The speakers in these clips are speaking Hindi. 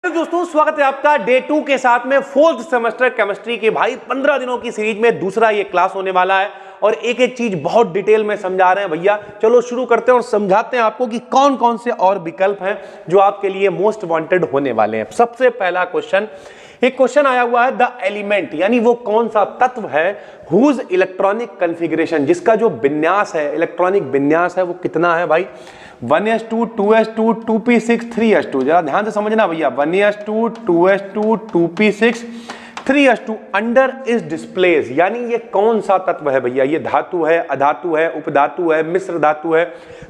दोस्तों स्वागत है आपका डे 2 के साथ में फोर्थ सेमेस्टर केमिस्ट्री के भाई 15 दिनों की सीरीज में दूसरा ये क्लास होने वाला है और एक एक चीज बहुत डिटेल में समझा रहे हैं भैया। चलो शुरू करते हैं और समझाते हैं आपको कि कौन कौन से और विकल्प हैं जो आपके लिए मोस्ट वांटेड होने वाले हैं। सबसे पहला क्वेश्चन, एक क्वेश्चन आया हुआ है द एलिमेंट, यानी वो कौन सा तत्व है हुज इलेक्ट्रॉनिक कॉन्फ़िगरेशन, जिसका जो विन्यास है, इलेक्ट्रॉनिक विन्यास है, वो कितना है भाई 1s2 2s2 2p6 3s2। जरा ध्यान से समझना भैया, 1s2 2s2 2p6 3s2 under is displace, यानी ये कौन सा तत्व है भैया, ये धातु है, अधातु है, उपधातु है, मिश्र धातु है।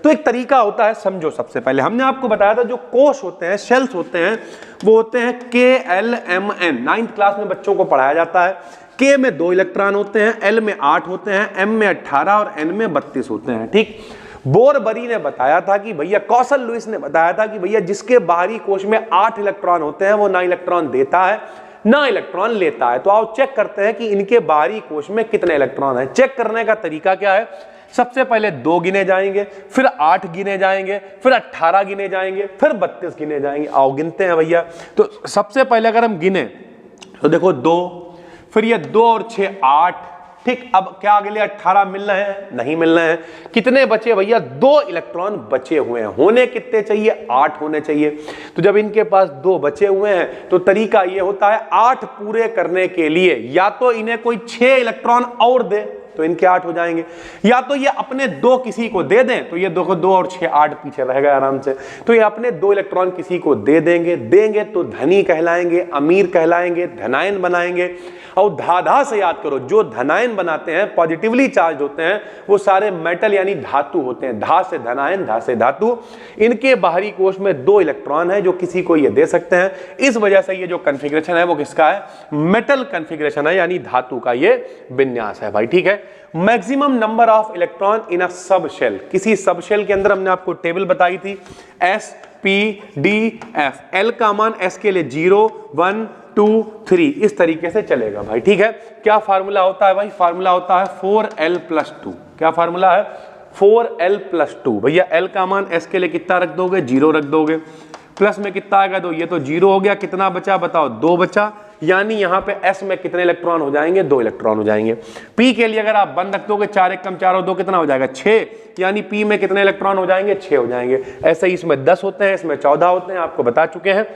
तो एक तरीका होता है, समझो। सबसे पहले हमने आपको बताया था जो कोश होते हैं, शेल्स होते हैं, वो होते हैं KLMN। 9th क्लास में बच्चों को पढ़ाया जाता है। K में 2 इलेक्ट्रॉन होते हैं, L में 8 होते हैं, M में 18 और N में 32 होते हैं। ठीक, बोरबरी ने बताया था कि भैया, कौशल लुईस ने बताया था कि भैया जिसके बाहरी कोश में 8 इलेक्ट्रॉन होते हैं वो ना इलेक्ट्रॉन देता है ना इलेक्ट्रॉन लेता है। तो आओ चेक करते हैं कि इनके बाहरी कोश में कितने इलेक्ट्रॉन हैं। चेक करने का तरीका क्या है, सबसे पहले 2 गिने जाएंगे, फिर 8 गिने जाएंगे, फिर 18 गिने जाएंगे, फिर 32 गिने जाएंगे। आओ गिनते हैं भैया। तो सबसे पहले अगर हम गिने तो देखो 2, फिर ये 2 और 6 8। ठीक, अब क्या अगले 18 मिल रहे हैं? नहीं मिल रहे हैं। कितने बचे भैया? 2 इलेक्ट्रॉन बचे हुए हैं। होने कितने चाहिए? 8 होने चाहिए। तो जब इनके पास 2 बचे हुए हैं तो तरीका ये होता है 8 पूरे करने के लिए या तो इन्हें कोई 6 इलेक्ट्रॉन और दे तो इनके 8 हो जाएंगे, या तो ये अपने 2 किसी को दे दें तो ये 2 और 6 8 पीछे रहेगा आराम से। तो ये अपने 2 इलेक्ट्रॉन किसी को दे देंगे तो धनी कहलाएंगे, अमीर कहलाएंगे, धनायन बनाएंगे। और धाधा से याद करो, जो धनायन बनाते हैं, पॉजिटिवली चार्ज होते हैं, वो सारे मेटल यानी धातु होते हैं। धा से धनायन, धा से धातु। इनके बाहरी कोश में 2 इलेक्ट्रॉन है जो किसी को ये दे सकते हैं। इस वजह से ये जो कॉन्फ़िगरेशन है वो किसका है? मेटल कॉन्फ़िगरेशन है, यानी धातु का ये विन्यास है भाई। ठीक है, maximum number of electron in a subshell, किसी सब शेल के अंदर हमने आपको टेबल बताई थी, S P D F। L का मान S के लिए 0 1 2 3 इस तरीके से चलेगा भाई। ठीक है, क्या फार्मूला होता है भाई? फार्मूला होता है 4l+2। क्या फार्मूला है? 4l+2। भैया L का मान S के लिए कितना रख दोगे? 0 रख दोगे। प्लस में कितना आएगा? 2। ये तो 0 हो गया। कितना बचा बताओ? 2 बचा। यानी यहां पे S में कितने इलेक्ट्रॉन हो जाएंगे? 2 इलेक्ट्रॉन हो जाएंगे। P के लिए अगर आप 1 रख दोगे, 4 1 कम 4 और 2 कितना हो जाएगा? 6। यानी P में कितने इलेक्ट्रॉन हो जाएंगे? 6 हो जाएंगे। ऐसे ही इसमें 10 होते हैं, इसमें 14 होते हैं, आपको बता चुके हैं।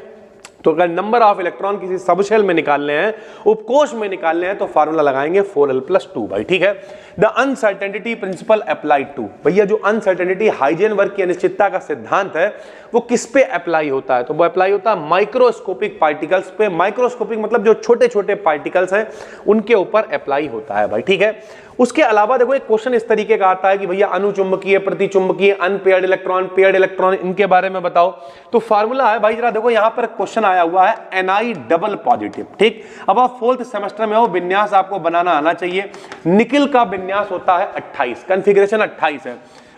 तो अगर नंबर ऑफ इलेक्ट्रॉन किसी सबशेल में निकालने हैं, उपकोश में निकालने हैं, तो फार्मूला लगाएंगे 4l+2 भाई। ठीक है, the uncertainty principle applied to. भैया जो अनसर्टेनिटी, हाइजेनबर्ग की अनिश्चितता का सिद्धांत है, वो किस पे अप्लाई होता है? तो वो अप्लाई होता है माइक्रोस्कोपिक पार्टिकल्स पे। माइक्रोस्कोपिक मतलब जो छोटे छोटे पार्टिकल्स हैं उनके ऊपर अप्लाई होता है भाई। ठीक है, उसके अलावा देखो एक क्वेश्चन इस तरीके का आता है कि भैया अनुचुंबकीय, प्रतिचुंबकीय, अनपेयर्ड इलेक्ट्रॉन, पेयर्ड इलेक्ट्रॉन, इनके बारे में बताओ। तो फार्मूला है भाई, जरा देखो यहां पर क्वेश्चन आया हुआ है Ni डबल पॉजिटिव। ठीक, अब आप 4th सेमेस्टर में हो, विन्यास आपको बनाना आना चाहिए। निकिल का विन्यास होता है 28, कॉन्फ़िगरेशन 28 है।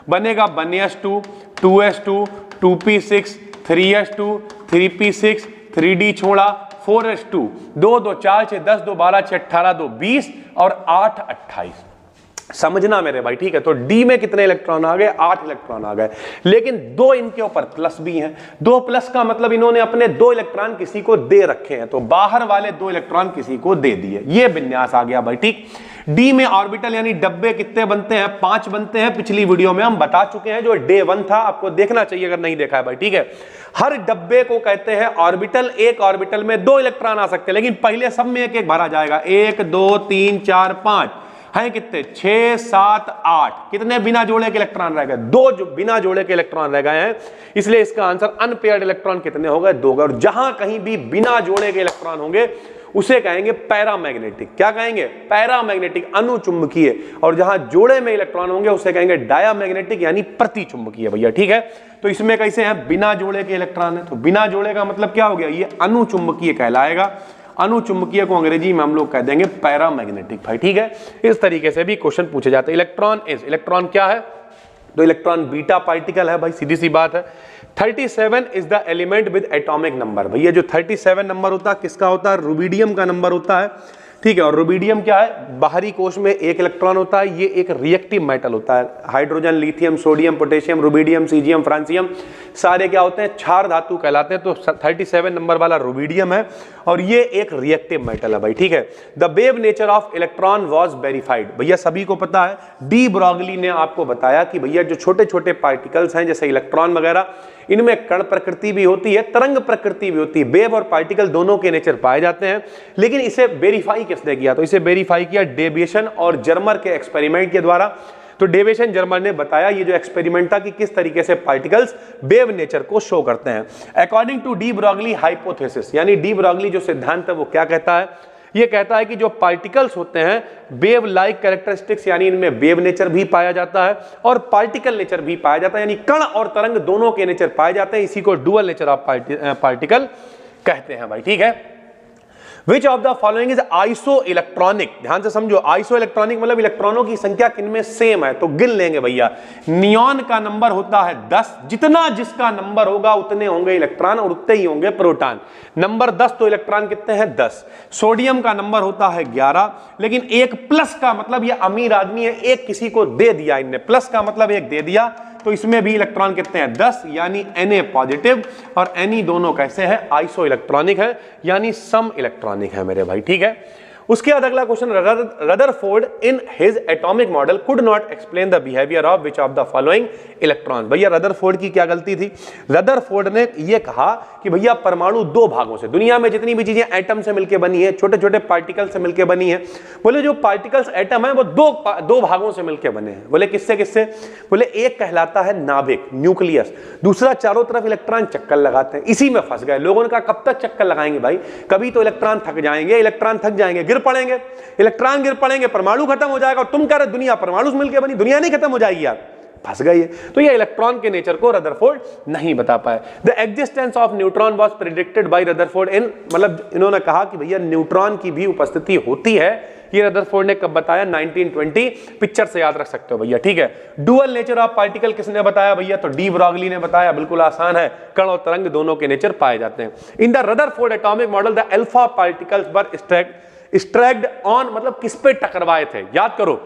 बनेगा 1s2 2s2 2p6 3s2 3p6 3d छोड़ा 4s2 2 2 4 6 10 2 12 6 18 2 20 और 8 28। समझना मेरे भाई। ठीक है, तो D में कितने इलेक्ट्रॉन आ गए? 8 इलेक्ट्रॉन आ गए। लेकिन 2 इनके ऊपर प्लस भी हैं। 2 प्लस का मतलब इन्होंने अपने 2 इलेक्ट्रॉन किसी को दे रखे हैं, तो बाहर वाले 2 इलेक्ट्रॉन किसी को दे दिए। ये विन्यास आ गया भाई। ठीक, D में ऑर्बिटल यानी डब्बे कितने बनते हैं? 5 बनते हैं। पिछली वीडियो में हम बता चुके हैं, जो डे 1 था, आपको देखना चाहिए अगर नहीं देखा है भाई। ठीक है, हर डब्बे को कहते हैं ऑर्बिटल। एक ऑर्बिटल में 2 इलेक्ट्रॉन आ सकते हैं, लेकिन पहले सब में एक एक भरा जाएगा। 1 2 3 4 5 है कितने? 6 7 8। कितने बिना जोड़े के इलेक्ट्रॉन रह गए? 2 जो बिना जोड़े के इलेक्ट्रॉन रह गए हैं, इसलिए इसका आंसर अनपेयर्ड इलेक्ट्रॉन कितने हो गए? 2। और जहां कहीं भी बिना जोड़े के इलेक्ट्रॉन होंगे उसे कहेंगे पैरामैग्नेटिक। क्या कहेंगे? पैरामैग्नेटिक, अनुचुंबकीय। और जहां जोड़े में इलेक्ट्रॉन होंगे उसे कहेंगे डायामैग्नेटिक यानी प्रतिचुंबकीय भैया। ठीक है, तो इसमें कैसे हैं? बिना जोड़े के इलेक्ट्रॉन है, तो बिना जोड़े का मतलब क्या हो गया? ये अनुचुंबकीय कहलाएगा। अनुचुंबकीय को अंग्रेजी में हम लोग कह देंगे पैरामैग्नेटिक भाई। ठीक है, इस तरीके से भी क्वेश्चन पूछे जाते हैं। इलेक्ट्रॉन क्या है? तो इलेक्ट्रॉन बीटा पार्टिकल है भाई, सीधी सी बात है। 37 is the element with atomic number. भैया जो 37 नंबर होता है किसका होता है? रुबिडियम का नंबर होता है। ठीक है। और रुबिडियम क्या है, बाहरी कोश में एक इलेक्ट्रॉन होता है, ये एक रिएक्टिव मेटल होता है। Hydrogen, lithium, sodium, potassium, rubidium, caesium, francium सारे क्या होते हैं, क्षार धातु कहलाते हैं। तो 37 नंबर वाला रुबिडियम है और ये एक रिएक्टिव मेटल है भाई, ठीक है। The wave nature of electron was verified, भैया सभी को पता है, डी ब्रॉगली ने आपको बताया कि भैया जो छोटे छोटे पार्टिकल्स हैं जैसे इलेक्ट्रॉन वगैरह, इनमें कण प्रकृति भी होती है, तरंग प्रकृति भी होती है, वेव और पार्टिकल दोनों के नेचर पाए जाते हैं। लेकिन इसे वेरीफाई किसने किया, तो इसे वेरीफाई किया डेविएशन और जर्मर के एक्सपेरिमेंट के द्वारा। तो डेविएशन जर्मर ने बताया ये जो एक्सपेरिमेंट था कि किस तरीके से पार्टिकल्स वेव नेचर को शो करते हैं। According to de Broglie hypothesis, यानी डी ब्रॉगली जो सिद्धांत है वो क्या कहता है, ये कहता है कि जो पार्टिकल्स होते हैं वेव लाइक कैरेक्टरिस्टिक्स, यानी इनमें वेव नेचर भी पाया जाता है और पार्टिकल नेचर भी पाया जाता है, यानी कण और तरंग दोनों के नेचर पाए जाते हैं। इसी को डुअल नेचर ऑफ पार्टिकल कहते हैं भाई, ठीक है। Which of the following is isoelectronic, ध्यान से समझो, आइसोइलेक्ट्रॉनिक मतलब इलेक्ट्रॉनों की संख्या किनमें सेम है, तो गिन लेंगे भैया। नियॉन का नंबर होता है 10, जितना जिसका नंबर होगा उतने होंगे इलेक्ट्रॉन और उतने ही होंगे प्रोटॉन। नंबर 10 तो इलेक्ट्रॉन कितने हैं, 10। सोडियम का नंबर होता है 11, लेकिन एक प्लस का मतलब ये अमीर आदमी है, एक किसी को दे दिया इनने, प्लस का मतलब एक दे दिया, तो इसमें भी इलेक्ट्रॉन कितने हैं, 10, यानी Na पॉजिटिव और Ne दोनों कैसे हैं, आइसो इलेक्ट्रॉनिक है, यानी सम इलेक्ट्रॉनिक है मेरे भाई, ठीक है। उसके बाद अगला question, Rutherford in his atomic model could not explain the behaviour of which of the following electron. भैया रदरफोर्ड की क्या गलती थी, रदरफोर्ड ने यह कहा कि भैया परमाणु दो भागों से, दुनिया में जितनी भी चीजें एटम से मिलकर बनी है, छोटे छोटे पार्टिकल से मिलकर बनी है, बोले जो पार्टिकल्स एटम है वो दो भागों से मिलकर बने हैं। बोले किससे किससे, बोले एक कहलाता है नाभिक, न्यूक्लियस, दूसरा चारों तरफ इलेक्ट्रॉन चक्कर लगाते हैं। इसी में फंस गए लोगों ने कहा कब तक चक्कर लगाएंगे भाई, कभी तो इलेक्ट्रॉन थक जाएंगे, इलेक्ट्रॉन थक जाएंगे गिर पड़ेंगे, इलेक्ट्रॉन गिर पड़ेंगे, परमाणु खत्म हो जाएगा, और तुम कह रहे दुनिया परमाणु से मिलकर बनी, दुनिया नहीं खत्म हो जाएगी यार, फंस गई है। तो ये इलेक्ट्रॉन के नेचर को रदरफोर्ड नहीं बता पाए। The existence of neutron was predicted by Rutherford in, मतलब इन्होंने कहा कि भैया न्यूट्रॉन की भी उपस्थिति होती है, ये रदरफोर्ड ने कब बताया, 1920, पिक्चर से याद रख सकते हो भैया, ठीक है। डुअल नेचर ऑफ पार्टिकल किसने बताया भैया, तो डी ब्रॉगली ने बताया, बिल्कुल आसान है, कण और तरंग दोनों के नेचर पाए जाते हैं। In the Rutherford atomic model the alpha particles were struck on, मतलब किस पे टकराए थे, याद करो,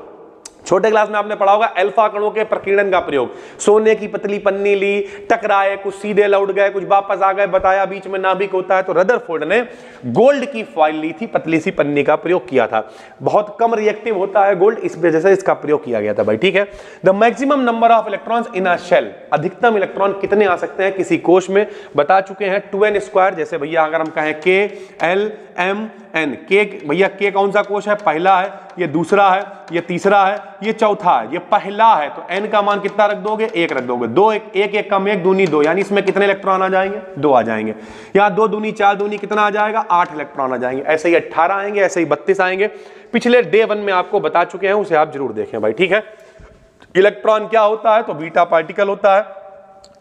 छोटे क्लास में आपने पढ़ा होगा अल्फा कणों के प्रकीर्णन का प्रयोग, सोने की पतली पन्नी ली, टकराए, कुछ सीधे लौट गए, कुछ वापस आ गए, बताया बीच में नाभिक होता है। तो रदरफोर्ड ने गोल्ड की फॉइल ली थी, पतली सी पन्नी का प्रयोग किया था, बहुत कम रिएक्टिव होता है गोल्ड, इस वजह से इसका प्रयोग किया गया था भाई, ठीक है। The maximum number of electrons in a shell, अधिकतम इलेक्ट्रॉन कितने आ सकते हैं किसी कोश में, बता चुके हैं 2n², जैसे भैया अगर हम कहें K-L-M-N, के भैया के कौन सा कोश है, पहला है, ये दूसरा है, ये तीसरा है, ये चौथा है, ये पहला है, तो n का मान कितना रख दोगे, 1 रख दोगे, 2 1 कम 1 दूनी 2, यानी इसमें कितने इलेक्ट्रॉन आ जाएंगे, 2 आ जाएंगे। यहाँ 2 दूनी 4 दूनी कितना आ जाएगा, 8 इलेक्ट्रॉन आ जाएंगे। ऐसे ही 18 आएंगे, ऐसे ही 32 आएंगे, पिछले डे 1 में आपको बता चुके हैं, उसे आप जरूर देखें भाई, ठीक है। इलेक्ट्रॉन क्या होता है, तो बीटा पार्टिकल होता है।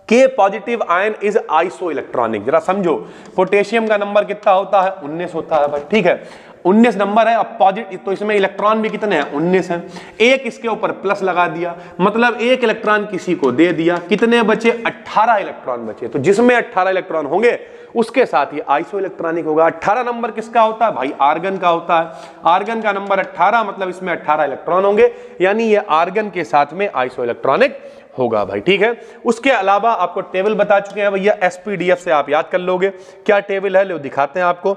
के positive ion is iso electronic, जरा समझो, पोटेशियम का नंबर कितना होता है, 19 होता है भाई, ठीक है, 19 नंबर है। अब पॉजिटिव, तो इसमें इलेक्ट्रॉन भी कितने हैं, 19 हैं, एक इसके ऊपर प्लस लगा दिया, मतलब एक इलेक्ट्रॉन किसी को दे दिया, कितने बचे, 18 इलेक्ट्रॉन बचे। तो जिसमें 18 इलेक्ट्रॉन होंगे उसके साथ ही आइसो इलेक्ट्रॉनिक होगा। 18 नंबर किसका होता है भाई, आर्गन का होता है, आर्गन का नंबर 18, मतलब इसमें 18 इलेक्ट्रॉन होंगे, यानी ये आर्गन के साथ में आइसो इलेक्ट्रॉनिक होगा भाई, ठीक है। उसके अलावा आपको टेबल बता चुके हैं भैया, SPDF से आप याद कर लोगे, क्या टेबल है लो दिखाते हैं आपको,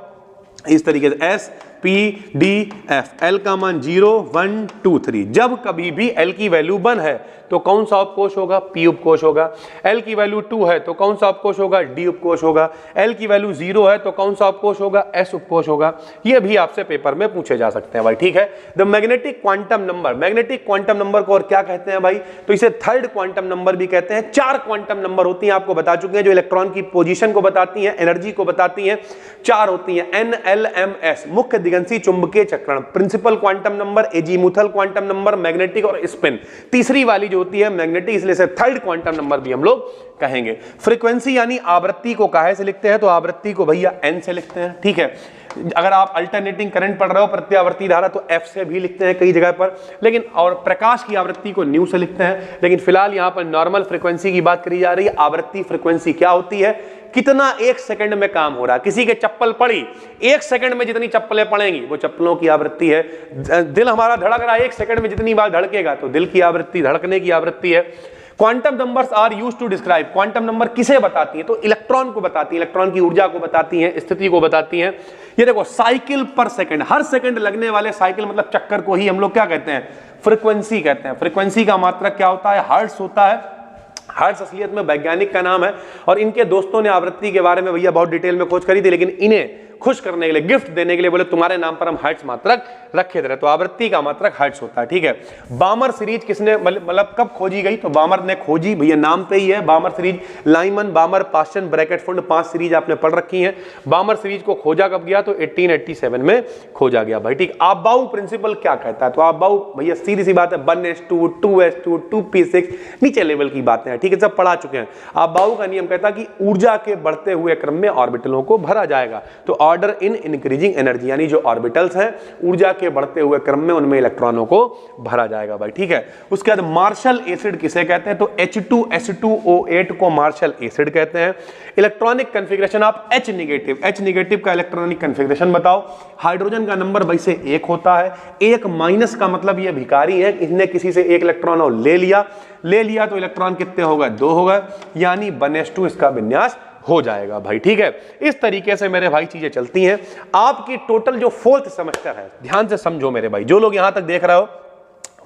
इस तरीके से SPDF, L का मान 0 1 2 3, जब कभी भी L की वैल्यू 1 है तो कौन सा उपकोष होगा, P उपकोष होगा, L की वैल्यू 2 है तो कौन सा उपकोष होगा, D उपकोष होगा, L की वैल्यू 0 है तो कौन सा उपकोष होगा, S उपकोष होगा। ये भी आपसे पेपर में पूछे जा सकते हैं भाई, ठीक है। The magnetic quantum number, magnetic quantum number को और क्या कहते हैं भाई, तो इसे थर्ड क्वांटम नंबर भी कहते हैं। 4 क्वांटम नंबर होती हैं, आपको बता चुके हैं, जो इलेक्ट्रॉन की पोजीशन को बताती हैं, एनर्जी को बताती हैं, 4 होती हैं, N L M S, मुख्य दिगंशी चुंबकीय चक्रण, principal quantum number, azimuthal quantum number, magnetic और स्पिन, तीसरी वाली जो होती है मैग्नेटिक, इसलिए से थर्ड क्वांटम नंबर भी हम लोग कहेंगे। फ्रीक्वेंसी यानी आवृत्ति को काहे से लिखते हैं, तो आवृत्ति को भैया n से लिखते हैं, ठीक है। अगर आप अल्टरनेटिंग करंट पढ़ रहे हो, प्रत्यावर्ती धारा, तो f से भी लिखते हैं कई जगह पर, लेकिन और प्रकाश की आवृत्ति को न्यू से लिखते हैं। लेकिन फिलहाल यहाँ पर नॉर्मल फ्रीक्वेंसी की बात करी जा रही है। आवृत्ति फ्रीक्वेंसी क्या होती है, कितना एक सेकंड में काम हो रहा है। किसी के चप्पल पड़ी, एक सेकंड में जितनी चप्पलें पड़ेंगी वो चप्पलों की आवृत्ति है। दिल हमारा धड़क रहा है, एक सेकंड में जितनी बार धड़केगा तो दिल की आवृत्ति, धड़कने की आवृत्ति है। Quantum numbers are used to describe, quantum number किसे बताती है? तो इलेक्ट्रॉन को बताती है, इलेक्ट्रॉन की ऊर्जा को बताती है, स्थिति को बताती है। ये देखो साइकिल पर सेकंड, हर सेकंड लगने वाले साइकिल मतलब चक्कर को ही हम लोग क्या कहते हैं? फ्रीक्वेंसी कहते हैं। फ्रीक्वेंसी का मात्रक क्या होता है? हर्ट्ज होता है। हर्ट्ज असलियत में वैज्ञानिक का नाम है और इनके दोस्तों ने आवृत्ति के बारे में भैया बहुत डिटेल में खोज करी थी, लेकिन इन्हें खुश करने के लिए, गिफ्ट देने के लिए बोले तुम्हारे नाम पर हम हर्ट्ज मात्रक रखे थे। तो आवृत्ति का मात्रक हर्ट्ज होता है, ठीक है। बामर सीरीज किसने मतलब कब खोजी गई? तो बामर ने खोजी, भैया नाम पे ही है बामर series. Lyman, बामर, Paschen, bracket फुंड, 5 series आपने पढ़ रखी हैं। बामर सीरीज को खोजा कब गया? तो 1887 में खोजा गया भाई, ठीक। आबाउ प्रिंसिपल क्या कहता है? तो आबाउ भैया सीधी सी बात है, 1s2, 2s2, 2p6 नीचे लेवल की बातें हैं, ठीक है, सब पढ़ा चुके हैं। आबाउ का नियम कहता है कि ऊर्जा के बढ़ते हुए क्रम में ऑर्बिटलों को भरा जाएगा। तो ऑर्डर इन इंक्रीजिंग एनर्जी, यानी जो ऑर्बिटल्स हैं ऊर्जा के बढ़ते हुए क्रम में उनमें इलेक्ट्रॉनों को भरा जाएगा भाई, ठीक है। उसके बाद मार्शल एसिड किसे कहते हैं? तो H2S2O8 को मार्शल एसिड कहते हैं। Electronic configuration of H negative, H negative का इलेक्ट्रॉनिक कन्फिग्रेशन बताओ। हाइड्रोजन का नंबर वैसे 1 होता है। 1 माइनस का मतलब यह भिखारी है, इसने किसी से 1 इलेक्ट्रॉन ले लिया तो इलेक्ट्रॉन कितने हो गए? 2 हो गए, यानी 1s2 इसका विन्यास हो जाएगा भाई, ठीक है। इस तरीके से मेरे भाई चीजें चलती हैं। आपकी टोटल जो 4th सेमेस्टर है, ध्यान से समझो मेरे भाई, जो लोग यहां तक देख रहे हो,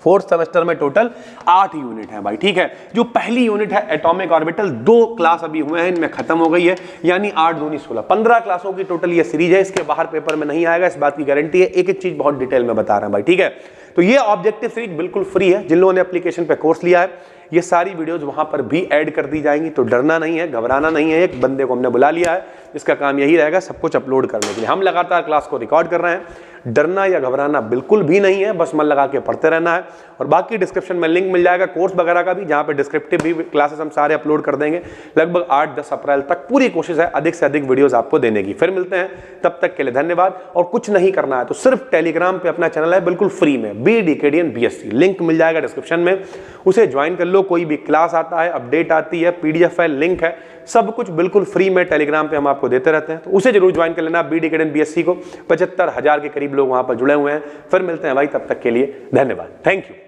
4th सेमेस्टर में टोटल 8 यूनिट है भाई, ठीक है। जो पहली यूनिट है एटॉमिक ऑर्बिटल, 2 क्लास अभी हुए हैं, इनमें खत्म हो गई है, यानी 8 दूनी 16, 15 क्लासों की टोटल ये सीरीज है। इसके बाहर पेपर में नहीं आएगा, इस बात की गारंटी है। एक एक चीज बहुत डिटेल में बता रहे हैं भाई, ठीक है। तो ये ऑब्जेक्टिव सीरीज बिल्कुल फ्री है। जिन लोगों ने एप्लीकेशन पे कोर्स लिया है, ये सारी वीडियोज वहां पर भी ऐड कर दी जाएंगी, तो डरना नहीं है, घबराना नहीं है। एक बंदे को हमने बुला लिया है, इसका काम यही रहेगा सब कुछ अपलोड करने के लिए। हम लगातार क्लास को रिकॉर्ड कर रहे हैं, डरना या घबराना बिल्कुल भी नहीं है, बस मन लगा के पढ़ते रहना है। और बाकी डिस्क्रिप्शन में लिंक मिल जाएगा कोर्स वगैरह का भी, जहां पे डिस्क्रिप्टिव भी क्लासेस हम सारे अपलोड कर देंगे। लगभग 8-10 अप्रैल तक पूरी कोशिश है अधिक से अधिक वीडियोस आपको देने की। फिर मिलते हैं, तब तक के लिए धन्यवाद। और कुछ नहीं करना है तो सिर्फ टेलीग्राम पे अपना चैनल है बिल्कुल फ्री में, BDKDN BSc, लिंक मिल जाएगा डिस्क्रिप्शन में, उसे ज्वाइन कर लो। कोई भी क्लास आता है, अपडेट आती है, PDF है, लिंक है, सब कुछ बिल्कुल फ्री में टेलीग्राम पे हम आपको देते रहते हैं, तो उसे जरूर ज्वाइन कर लेना। BDKDN BSc को 75,000 के करीब लोग वहां पर जुड़े हुए हैं। फिर मिलते हैं भाई, तब तक के लिए धन्यवाद, थैंक यू।